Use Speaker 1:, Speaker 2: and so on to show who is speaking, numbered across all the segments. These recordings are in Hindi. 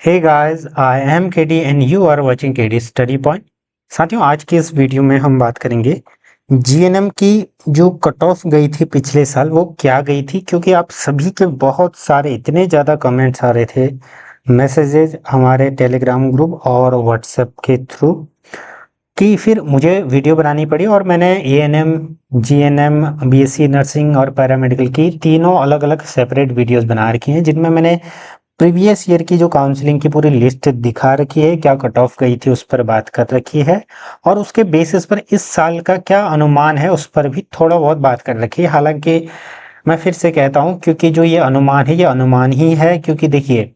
Speaker 1: Hey guys, I am KD and you are watching KD study point. साथियों, आज के इस वीडियो में हम बात करेंगे जीएनएम की जो कट ऑफ गई थी पिछले साल, वो क्या गई थी। क्योंकि आप सभी के बहुत सारे इतने ज़्यादा कमेंट्स आ रहे थे, मैसेजेस हमारे टेलीग्राम ग्रुप और व्हाट्सएप के थ्रू, कि फिर मुझे वीडियो बनानी पड़ी। और मैंने एएनएम, जीएनएम, बीएससी नर्सिंग और पैरामेडिकल की तीनों अलग अलग सेपरेट वीडियोस बना रखी हैं, जिनमें मैंने प्रीवियस ईयर की जो काउंसलिंग की पूरी लिस्ट दिखा रखी है, क्या कट ऑफ गई थी उस पर बात कर रखी है, और उसके बेसिस पर इस साल का क्या अनुमान है उस पर भी थोड़ा बहुत बात कर रखी है। हालांकि मैं फिर से कहता हूं, क्योंकि जो ये अनुमान है ये अनुमान ही है, क्योंकि देखिए,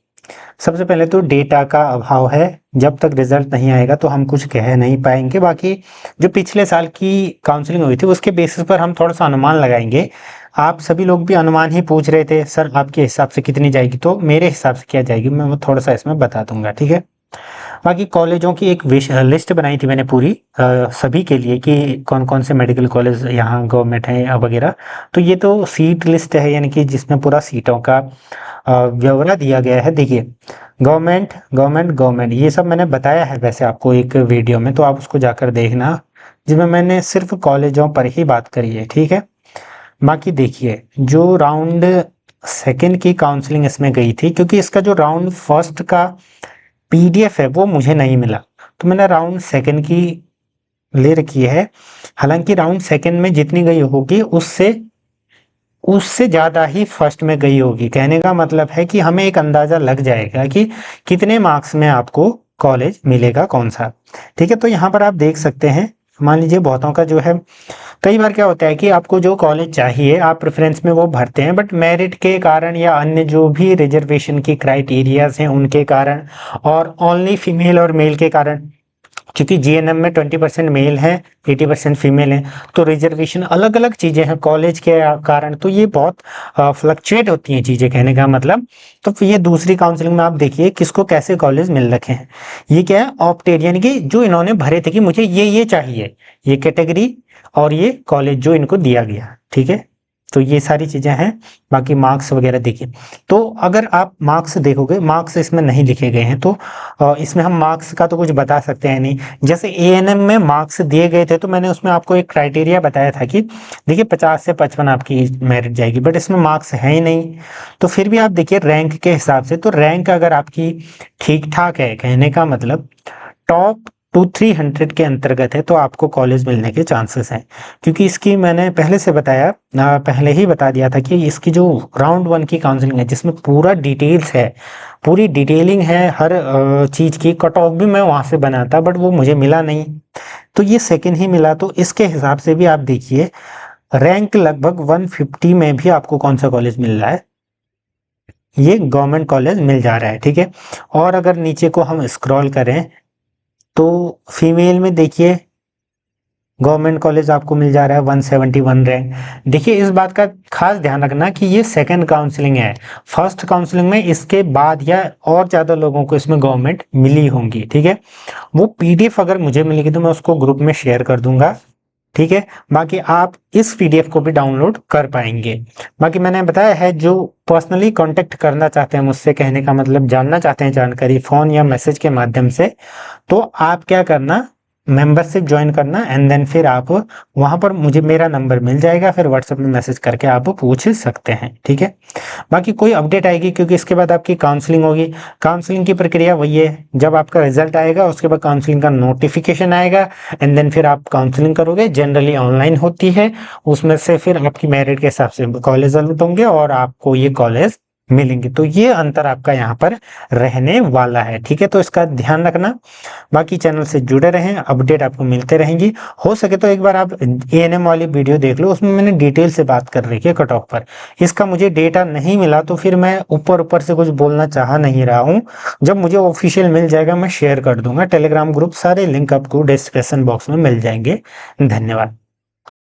Speaker 1: सबसे पहले तो डेटा का अभाव है। जब तक रिजल्ट नहीं आएगा तो हम कुछ कह नहीं पाएंगे। बाकी जो पिछले साल की काउंसलिंग हुई थी उसके बेसिस पर हम थोड़ा सा अनुमान लगाएंगे। आप सभी लोग भी अनुमान ही पूछ रहे थे, सर आपके हिसाब से कितनी जाएगी, तो मेरे हिसाब से क्या जाएगी मैं वो थोड़ा सा इसमें बता दूंगा, ठीक है। बाकी कॉलेजों की एक लिस्ट बनाई थी मैंने पूरी सभी के लिए, कि कौन कौन से मेडिकल कॉलेज यहाँ गवर्नमेंट है वगैरह। तो ये तो सीट लिस्ट है, यानी कि जिसमें पूरा सीटों का ब्यौरा दिया गया है। देखिए, गवर्नमेंट गवर्नमेंट गवर्नमेंट ये सब मैंने बताया है वैसे आपको एक वीडियो में, तो आप उसको जाकर देखना, जिसमें मैंने सिर्फ कॉलेजों पर ही बात करी है, ठीक है। बाकी देखिए, जो राउंड सेकंड की काउंसलिंग इसमें गई थी, क्योंकि इसका जो राउंड फर्स्ट का पीडीएफ है वो मुझे नहीं मिला, तो मैंने राउंड सेकंड की ले रखी है। हालांकि राउंड सेकंड में जितनी गई होगी उससे उससे ज़्यादा ही फर्स्ट में गई होगी। कहने का मतलब है कि हमें एक अंदाज़ा लग जाएगा कि कितने मार्क्स में आपको कॉलेज मिलेगा कौन सा, ठीक है। तो यहाँ पर आप देख सकते हैं, मान लीजिए बहुतों का जो है, कई बार क्या होता है कि आपको जो कॉलेज चाहिए आप प्रेफरेंस में वो भरते हैं, बट मेरिट के कारण या अन्य जो भी रिजर्वेशन की क्राइटेरियाज हैं उनके कारण, और ओनली फीमेल और मेल के कारण, क्योंकि जीएनएम में 20% मेल है, 80% फीमेल है, तो रिजर्वेशन अलग अलग चीज़ें हैं कॉलेज के कारण, तो ये बहुत फ्लक्चुएट होती हैं चीज़ें, कहने का मतलब। तो फिर ये दूसरी काउंसलिंग में आप देखिए किसको कैसे कॉलेज मिल रखे हैं। ये क्या है, ऑप्टेड, यानी कि जो इन्होंने भरे थे कि मुझे ये चाहिए, ये कैटेगरी और ये कॉलेज जो इनको दिया गया, ठीक है। तो ये सारी चीज़ें हैं। बाकी मार्क्स वगैरह देखिए, तो अगर आप मार्क्स देखोगे, मार्क्स इसमें नहीं लिखे गए हैं, तो इसमें हम मार्क्स का तो कुछ बता सकते हैं नहीं। जैसे एएनएम में मार्क्स दिए गए थे, तो मैंने उसमें आपको एक क्राइटेरिया बताया था कि देखिए 50 से 55 आपकी मेरिट जाएगी, बट इसमें मार्क्स है ही नहीं। तो फिर भी आप देखिए रैंक के हिसाब से, तो रैंक अगर आपकी ठीक ठाक है, कहने का मतलब टॉप 2-300 के अंतर्गत है, तो आपको कॉलेज मिलने के चांसेस हैं। क्योंकि इसकी मैंने पहले से बताया, पहले ही बता दिया था कि इसकी जो राउंड 1 की काउंसलिंग है, जिसमें पूरा डिटेल्स है, पूरी डिटेलिंग है हर चीज़ की। कट ऑफ भी मैं वहाँ से बनाता, बट वो मुझे मिला नहीं, तो ये सेकंड ही मिला। तो इसके हिसाब से भी आप देखिए, रैंक लगभग 150 में भी आपको कौन सा कॉलेज मिल रहा है, ये गवर्नमेंट कॉलेज मिल जा रहा है, ठीक है। और अगर नीचे को हम स्क्रॉल करें, तो फीमेल में देखिए गवर्नमेंट कॉलेज आपको मिल जा रहा है 171 रैंक। देखिए, इस बात का खास ध्यान रखना कि ये सेकंड काउंसलिंग है। फर्स्ट काउंसलिंग में इसके बाद या और ज़्यादा लोगों को इसमें गवर्नमेंट मिली होंगी, ठीक है। वो पीडीएफ अगर मुझे मिलेगी तो मैं उसको ग्रुप में शेयर कर दूंगा, ठीक है। बाकी आप इस पीडीएफ को भी डाउनलोड कर पाएंगे। बाकी मैंने बताया है, जो पर्सनली कांटेक्ट करना चाहते हैं मुझसे, कहने का मतलब जानना चाहते हैं जानकारी फ़ोन या मैसेज के माध्यम से, तो आप क्या करना, मेंबरशिप ज्वाइन करना, एंड देन फिर आप वहां पर, मुझे मेरा नंबर मिल जाएगा, फिर व्हाट्सएप में मैसेज करके आप पूछ सकते हैं, ठीक है। बाकी कोई अपडेट आएगी, क्योंकि इसके बाद आपकी काउंसलिंग होगी। काउंसलिंग की प्रक्रिया वही है, जब आपका रिजल्ट आएगा उसके बाद काउंसलिंग का नोटिफिकेशन आएगा, एंड देन फिर आप काउंसलिंग करोगे। जनरली ऑनलाइन होती है, उसमें से फिर आपकी मेरिट के हिसाब से कॉलेज अलॉट होंगे और आपको ये कॉलेज मिलेंगे। तो ये अंतर आपका यहाँ पर रहने वाला है, ठीक है। तो इसका ध्यान रखना। बाकी चैनल से जुड़े रहें, अपडेट आपको मिलते रहेंगी। हो सके तो एक बार आप एएनएम वाली वीडियो देख लो, उसमें मैंने डिटेल से बात कर रखी है कट ऑफ पर। इसका मुझे डेटा नहीं मिला, तो फिर मैं ऊपर ऊपर से कुछ बोलना चाह नहीं रहा हूँ। जब मुझे ऑफिशियल मिल जाएगा मैं शेयर कर दूंगा। टेलीग्राम ग्रुप सारे लिंक आपको डिस्क्रिप्शन बॉक्स में मिल जाएंगे। धन्यवाद।